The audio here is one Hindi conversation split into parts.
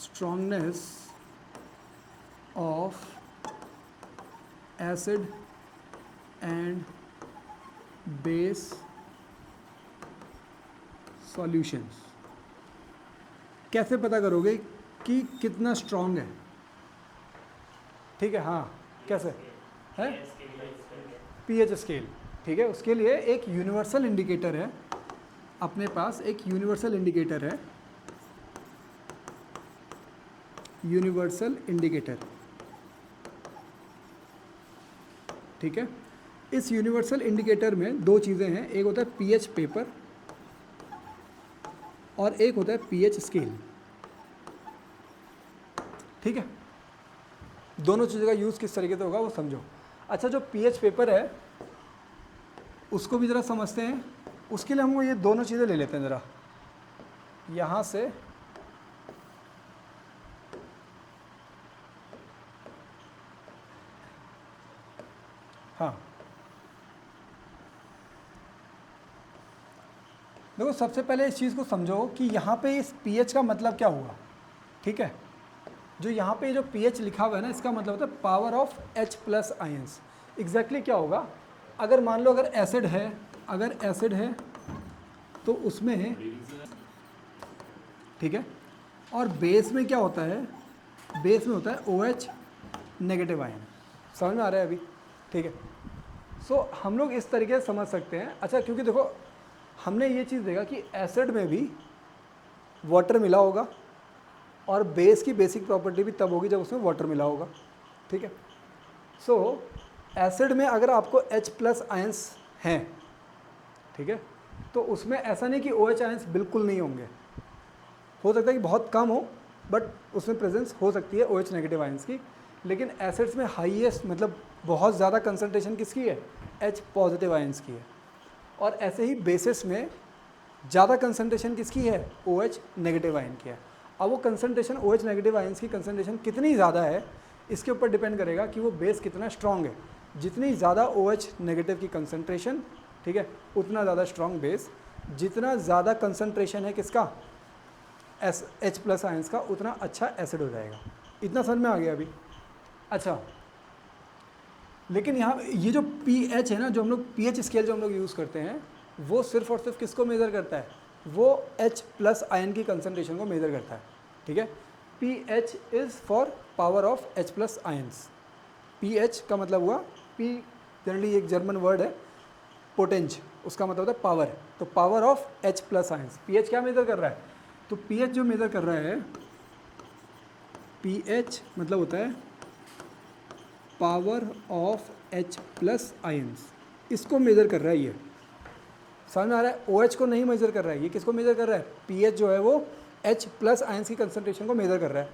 Strongness of acid and base solutions. कैसे पता करोगे कि कितना स्ट्रॉन्ग है? ठीक है, हाँ, कैसे है? PH scale. ठीक है, उसके लिए एक यूनिवर्सल इंडिकेटर है, अपने पास एक यूनिवर्सल इंडिकेटर है, यूनिवर्सल इंडिकेटर। ठीक है, इस यूनिवर्सल इंडिकेटर में दो चीज़ें हैं, एक होता है पीएच पेपर और एक होता है पीएच स्केल। ठीक है, दोनों चीज़ों का यूज़ किस तरीके से होगा वो समझो। अच्छा, जो पीएच पेपर है उसको भी ज़रा समझते हैं। उसके लिए हम ये दोनों चीज़ें ले लेते हैं ज़रा, यहाँ से हाँ, देखो सबसे पहले इस चीज़ को समझो कि यहाँ पे इस पीएच का मतलब क्या हुआ। ठीक है, जो यहाँ पे जो पीएच लिखा हुआ है ना, इसका मतलब होता है power of H plus ions. Exactly क्या होगा, अगर मान लो अगर एसिड है तो उसमें, ठीक है, और बेस में क्या होता है, बेस में होता है OH नेगेटिव आयन। समझ में आ रहा है अभी? ठीक है, सो हम लोग इस तरीके से समझ सकते हैं। अच्छा, क्योंकि देखो हमने ये चीज़ देखा कि एसिड में भी वाटर मिला होगा और बेस की बेसिक प्रॉपर्टी भी तब होगी जब उसमें वाटर मिला होगा। ठीक है, सो एसिड में अगर आपको H प्लस आयंस हैं, ठीक है, तो उसमें ऐसा नहीं कि OH आयंस बिल्कुल नहीं होंगे, हो सकता है कि बहुत कम हो, बट उसमें प्रेजेंस हो सकती है OH नेगेटिव आयंस की। लेकिन एसिड्स में हाईएस्ट मतलब बहुत ज़्यादा कंसनट्रेशन किसकी है? H पॉजिटिव आयंस की है। और ऐसे ही बेसिस में ज़्यादा कंसनट्रेशन किसकी है? OH नेगेटिव आयन की है। अब वो कंसनट्रेशन OH नेगेटिव आयंस की कंसनट्रेशन कितनी ज़्यादा है, इसके ऊपर डिपेंड करेगा कि वो बेस कितना स्ट्रॉन्ग है। जितनी ज़्यादा OH नेगेटिव की कंसनट्रेशन, ठीक है, उतना ज़्यादा स्ट्रॉन्ग बेस। जितना ज़्यादा कंसनट्रेशन है किसका? H प्लस आयंस का, उतना अच्छा एसिड हो जाएगा। इतना समझ में आ गया अभी? अच्छा, लेकिन यहाँ ये जो pH है ना, जो हम लोग pH स्केल जो हम लोग यूज़ करते हैं, वो सिर्फ और सिर्फ किसको मेज़र करता है? वो H प्लस आयन की कंसनट्रेशन को मेज़र करता है। ठीक है, pH is for power of H plus ions. pH का मतलब हुआ, P जनरली एक जर्मन वर्ड है, पोटेंज, उसका मतलब होता है पावर। तो power of H plus ions, pH क्या मेज़र कर रहा है? तो pH जो मेज़र कर रहा है, pH मतलब होता है power of H plus ions, इसको मेज़र कर रहा है ये। समझ में आ रहा है? OH को नहीं मेज़र कर रहा है, ये किसको मेज़र कर रहा है? pH जो है वो H प्लस आयंस की कंसनट्रेशन को मेज़र कर रहा है।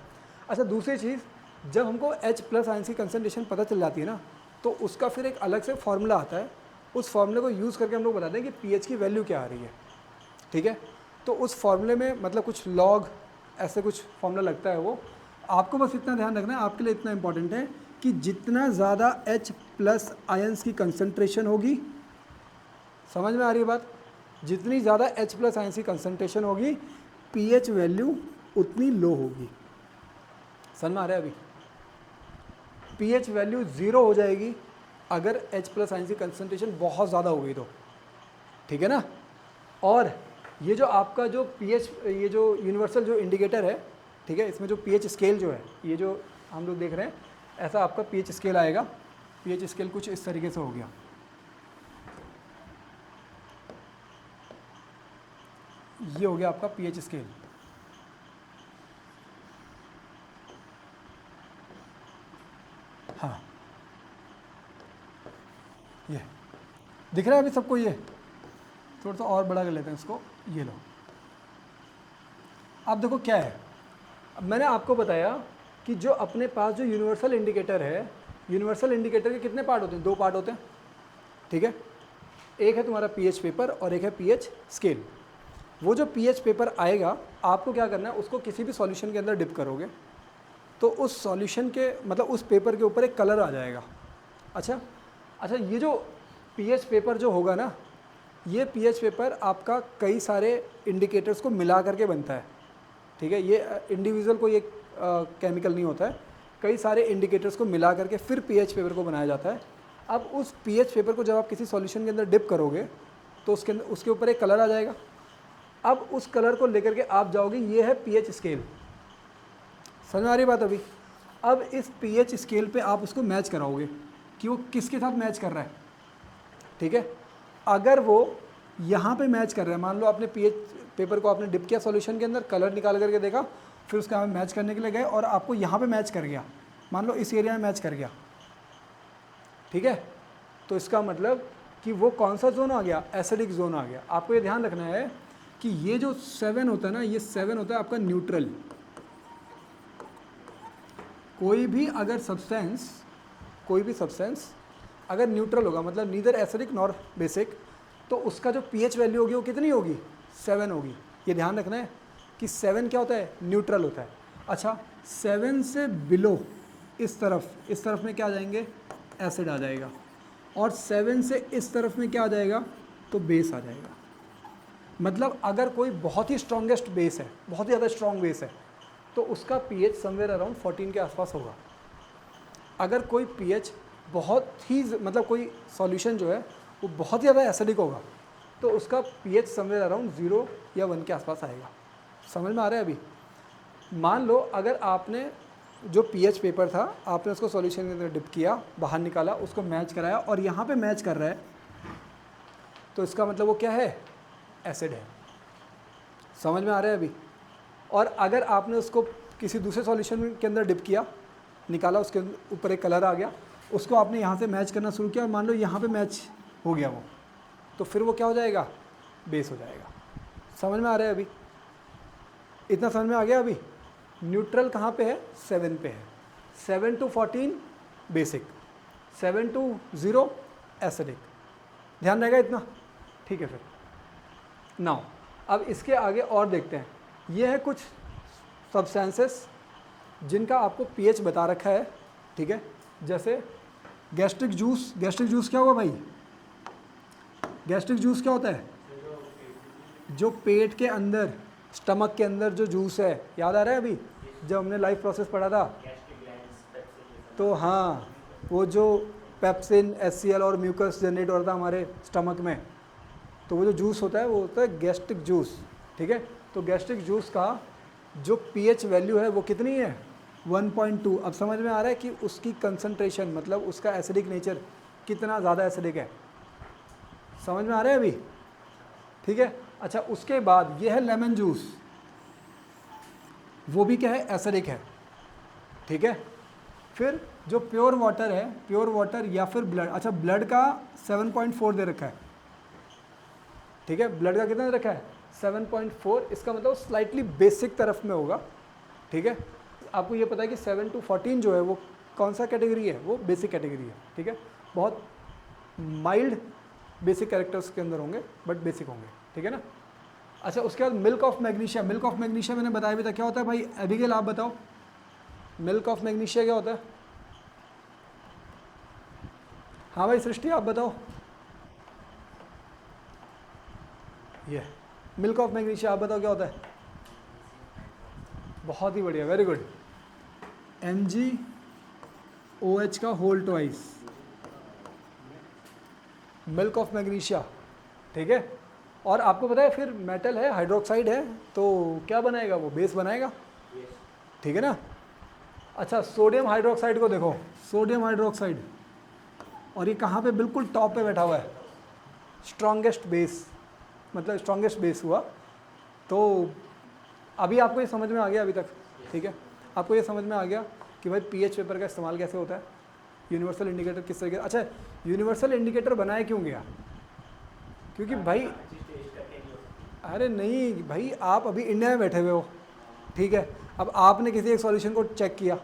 अच्छा, दूसरी चीज़, जब हमको H प्लस आयंस की कंसनट्रेशन पता चल जाती है ना, तो उसका फिर एक अलग से फार्मूला आता है। उस फार्मूले को यूज़ करके हम लोग बताते हैं कि pH की वैल्यू क्या आ रही है। ठीक है, तो उस फार्मूले में मतलब कुछ लॉग ऐसे कुछ फार्मूला लगता है, वो आपको बस इतना ध्यान रखना है, आपके लिए इतना इंपॉर्टेंट है कि जितना ज़्यादा H प्लस आयंस की कंसनट्रेशन होगी, समझ में आ रही है बात? जितनी ज़्यादा H प्लस आयंस की कंसनट्रेशन होगी, pH वैल्यू उतनी लो होगी। समझ में आ रहा है अभी? pH वैल्यू 0 हो जाएगी अगर H प्लस आयंस की कंसनट्रेशन बहुत ज़्यादा हो गई तो। ठीक है ना? और ये जो आपका जो pH, ये जो यूनिवर्सल जो इंडिकेटर है, ठीक है, इसमें जो pH स्केल जो है, ये जो हम लोग देख रहे हैं, ऐसा आपका pH स्केल आएगा। pH स्केल कुछ इस तरीके से हो गया। ये हो गया आपका pH स्केल। हाँ, ये दिख रहा है अभी सबको? ये थोड़ा सा और बड़ा कर लेते हैं इसको, ये लो। अब देखो क्या है, मैंने आपको बताया कि जो अपने पास जो यूनिवर्सल इंडिकेटर है, यूनिवर्सल इंडिकेटर के कितने पार्ट होते हैं? 2 पार्ट होते हैं। ठीक है, एक है तुम्हारा pH पेपर और एक है pH स्केल। वो जो pH पेपर आएगा, आपको क्या करना है, उसको किसी भी सॉल्यूशन के अंदर डिप करोगे तो उस सॉल्यूशन के मतलब उस पेपर के ऊपर एक कलर आ जाएगा। अच्छा, ये जो pH पेपर जो होगा ना, ये pH पेपर आपका कई सारे इंडिकेटर्स को मिला करके बनता है। ठीक है, ये इंडिविजुअल कोई एक केमिकल नहीं होता है, कई सारे इंडिकेटर्स को मिला करके फिर पीएच पेपर को बनाया जाता है। अब उस पीएच पेपर को जब आप किसी सॉल्यूशन के अंदर डिप करोगे तो उसके ऊपर एक कलर आ जाएगा। अब उस कलर को लेकर के आप जाओगे, ये है पीएच स्केल, समझ में आ रही बात अभी। अब इस पीएच स्केल पे आप उसको मैच कराओगे कि वो किसके साथ मैच कर रहा है, ठीक है। अगर वो यहाँ पे मैच कर रहा है, मान लो आपने पीएच पेपर को आपने डिप किया सॉल्यूशन के अंदर, कलर निकाल करके देखा, फिर उसका मैच करने के लिए गए और आपको यहाँ पे मैच कर गया, मान लो इस एरिया में मैच कर गया, ठीक है, तो इसका मतलब कि वो कौन सा जोन आ गया, एसिडिक जोन आ गया। आपको ये ध्यान रखना है कि ये जो 7 होता है ना, ये 7 होता है आपका न्यूट्रल। कोई भी सब्सटेंस अगर न्यूट्रल होगा, मतलब नीदर एसिडिक नॉर बेसिक, तो उसका जो पीएच वैल्यू होगी वो कितनी होगी, 7 होगी। ये ध्यान रखना है कि 7 क्या होता है, न्यूट्रल होता है। अच्छा, 7 से बिलो इस तरफ में क्या आ जाएंगे, एसिड आ जाएगा, और 7 से इस तरफ में क्या आ जाएगा, तो बेस आ जाएगा। मतलब अगर कोई बहुत ही स्ट्रॉन्गेस्ट बेस है, बहुत ही ज़्यादा स्ट्रॉन्ग बेस है, तो उसका पीएच समवेयर अराउंड 14 के आसपास होगा। अगर कोई पीएच बहुत ही मतलब कोई सॉल्यूशन जो है वो बहुत ही ज़्यादा एसिडिक होगा, तो उसका पीएच समवेयर अराउंड 0 या 1 के आसपास आएगा। समझ में आ रहा है अभी। मान लो अगर आपने जो पीएच पेपर था, आपने उसको सॉल्यूशन के अंदर डिप किया, बाहर निकाला, उसको मैच कराया और यहाँ पे मैच कर रहा है, तो इसका मतलब वो क्या है, एसिड है। समझ में आ रहा है अभी। और अगर आपने उसको किसी दूसरे सॉल्यूशन के अंदर डिप किया, निकाला, उसके ऊपर एक कलर आ गया, उसको आपने यहाँ से मैच करना शुरू किया और मान लो यहाँ पे मैच हो गया वो, तो फिर वो क्या हो जाएगा, बेस हो जाएगा। समझ में आ रहा है अभी, इतना समझ में आ गया अभी। न्यूट्रल कहाँ पे है, 7 पे है। 7 to 14 बेसिक, 7 to 0 एसिडिक। ध्यान रहेगा इतना, ठीक है। फिर नाउ अब इसके आगे और देखते हैं। ये है कुछ सब्सटेंसेस जिनका आपको पीएच बता रखा है, ठीक है। जैसे गैस्ट्रिक जूस। गैस्ट्रिक जूस क्या हुआ भाई, गैस्ट्रिक जूस क्या होता है, जो पेट के अंदर, स्टमक के अंदर जो जूस है, याद आ रहा है अभी जब हमने लाइफ प्रोसेस पढ़ा था, तो हाँ, वो जो पेप्सिन, HCl और म्यूकस जनरेट हो रहा था हमारे स्टमक में, तो वो जो जूस होता है वो होता है गैस्ट्रिक जूस, ठीक है। तो गैस्ट्रिक जूस का जो पीएच वैल्यू है वो कितनी है, 1.2। अब समझ में आ रहा है कि उसकी कंसंट्रेशन, मतलब उसका एसिडिक नेचर कितना ज़्यादा एसिडिक है। समझ में आ रहा है अभी, ठीक है। अच्छा, उसके बाद ये है लेमन जूस, वो भी क्या है, एसिडिक है, ठीक है। फिर जो प्योर वाटर है, प्योर वाटर या फिर ब्लड, अच्छा ब्लड का 7.4 दे रखा है, ठीक है। ब्लड का कितना दे रखा है, 7.4। इसका मतलब स्लाइटली बेसिक तरफ में होगा, ठीक है। आपको ये पता है कि 7 to 14 जो है वो कौन सा कैटेगरी है, वो बेसिक कैटेगरी है, ठीक है। बहुत माइल्ड बेसिक कैरेक्टर्स के अंदर होंगे, बट बेसिक होंगे, ठीक है ना। अच्छा, उसके बाद milk of magnesia. Milk of magnesia मैंने बताया भी था, क्या होता है भाई, एबिगेल आप बताओ, मिल्क ऑफ मैग्नीशिया क्या होता है। हाँ भाई सृष्टि आप बताओ। ये मिल्क ऑफ मैग्नीशिया आप बताओ क्या होता है। बहुत ही बढ़िया, वेरी गुड। MgOH का whole twice, milk of magnesia, ठीक है। और आपको पता है फिर मेटल है, हाइड्रोक्साइड है, तो क्या बनाएगा, वो बेस बनाएगा, ठीक है ना। अच्छा, सोडियम हाइड्रोक्साइड को देखो, सोडियम हाइड्रोक्साइड, और ये कहाँ पे, बिल्कुल टॉप पे बैठा हुआ है, स्ट्रॉन्गेस्ट बेस, मतलब स्ट्रॉन्गेस्ट बेस हुआ। तो अभी आपको ये समझ में आ गया अभी तक, ठीक है। आपको ये समझ में आ गया कि भाई पीएच पेपर का इस्तेमाल कैसे होता है, यूनिवर्सल इंडिकेटर किस तरीके। अच्छा, यूनिवर्सल इंडिकेटर बनाया क्यों गया, क्योंकि भाई, अरे नहीं भाई, आप अभी इंडिया में बैठे हुए हो, ठीक है। अब आपने किसी एक सॉल्यूशन को चेक किया,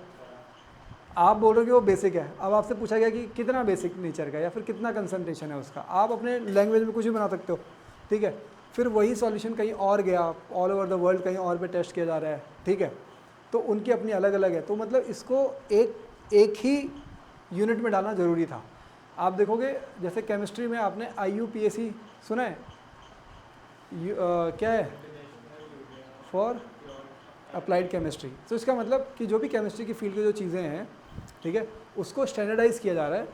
आप बोल रहे हो कि वो बेसिक है, अब आपसे पूछा गया कि कितना बेसिक नेचर का या फिर कितना कंसंट्रेशन है उसका, आप अपने लैंग्वेज में कुछ भी बना सकते हो, ठीक है। फिर वही सॉल्यूशन कहीं और गया, ऑल ओवर द वर्ल्ड कहीं और पे टेस्ट किया जा रहा है, ठीक है। तो उनकी अपनी अलग अलग है, तो मतलब इसको एक ही यूनिट में डालना ज़रूरी था। आप देखोगे जैसे केमिस्ट्री में आपने IUPAC सुना है, क्या है, फॉर अप्लाइड केमिस्ट्री। तो इसका मतलब कि जो भी केमिस्ट्री की फील्ड की जो चीज़ें हैं, ठीक है, उसको स्टैंडर्डाइज़ किया जा रहा है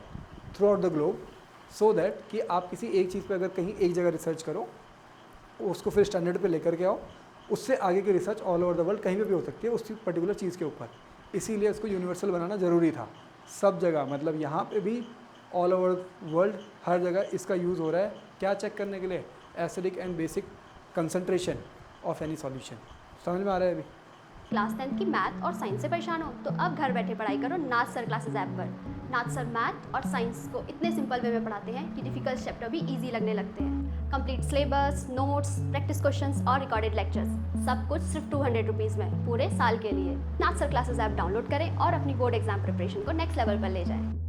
through out the globe, so that कि आप किसी एक चीज़ पर अगर कहीं एक जगह रिसर्च करो, उसको फिर स्टैंडर्ड पे लेकर के आओ, उससे आगे की research all over the world कहीं पे भी हो सकती है उस पर्टिकुलर चीज़ के ऊपर। इसीलिए इसको यूनिवर्सल बनाना ज़रूरी था सब जगह, मतलब यहाँ पे भी ऑल ओवर वर्ल्ड हर जगह इसका यूज़ हो रहा है। क्या चेक करने के लिए? Acidic and basic concentration of any solution. समझ में आ रहा है अभी? क्लास 10 की मैथ और साइंस से परेशान हो तो अब घर बैठे पढ़ाई करो नाथ सर क्लासेस ऐप पर। नाथ सर मैथ और साइंस को इतने सिंपल वे में पढ़ाते हैं कि डिफिकल्ट चैप्टर भी इजी लगने लगते हैं। Complete syllabus, notes, practice questions और रिकॉर्डेड लेक्चर्स, सब कुछ सिर्फ 200 रुपीज़ में पूरे साल के लिए। नाथ सर क्लासेस ऐप डाउनलोड करें और अपनी बोर्ड एग्जाम प्रिपरेशन को नेक्स्ट लेवल पर ले जाएं।